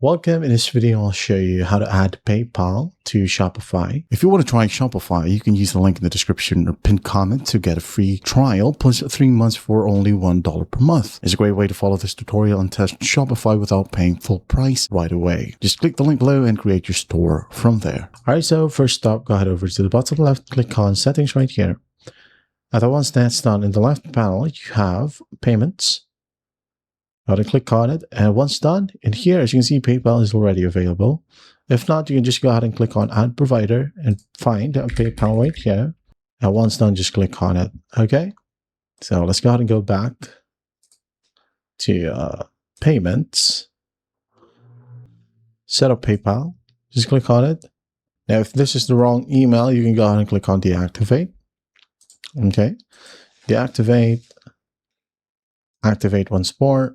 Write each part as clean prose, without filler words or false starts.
Welcome. In this video, I'll show you how to add PayPal to Shopify. If you want to try Shopify, you can use the link in the description or pinned comment to get a free trial plus 3 months for only $1 per month. It's a great way to follow this tutorial and test Shopify without paying full price right away. Just click the link below and create your store from there. All right, so first up, go ahead over to the bottom left, click on settings right here. And once that's done, in the left panel, you have payments. Go ahead and click on it, and once done, in here, as you can see, PayPal is already available. If not, you can just go ahead and click on Add Provider and find a PayPal right here. And once done, just click on it. Okay, so let's go ahead and go back to Payments, Set up PayPal. Just click on it. Now, if this is the wrong email, you can go ahead and click on Deactivate. Okay, deactivate. Activate once more.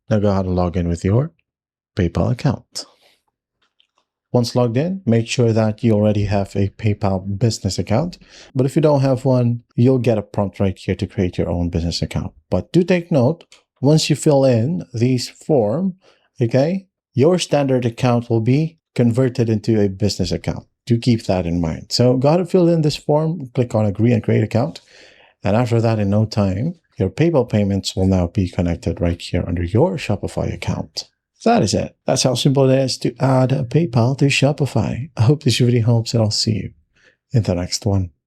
Now go ahead and log in with your PayPal account. Once logged in, make sure that you already have a PayPal business account. But if you don't have one, you'll get a prompt right here to create your own business account. But do take note, once you fill in these form, okay, your standard account will be converted into a business account. Do keep that in mind. So go ahead and fill in this form, click on Agree and Create Account. And after that, in no time, your PayPal payments will now be connected right here under your Shopify account. So that is it. That's how simple it is to add a PayPal to Shopify. I hope this video helps, and I'll see you in the next one.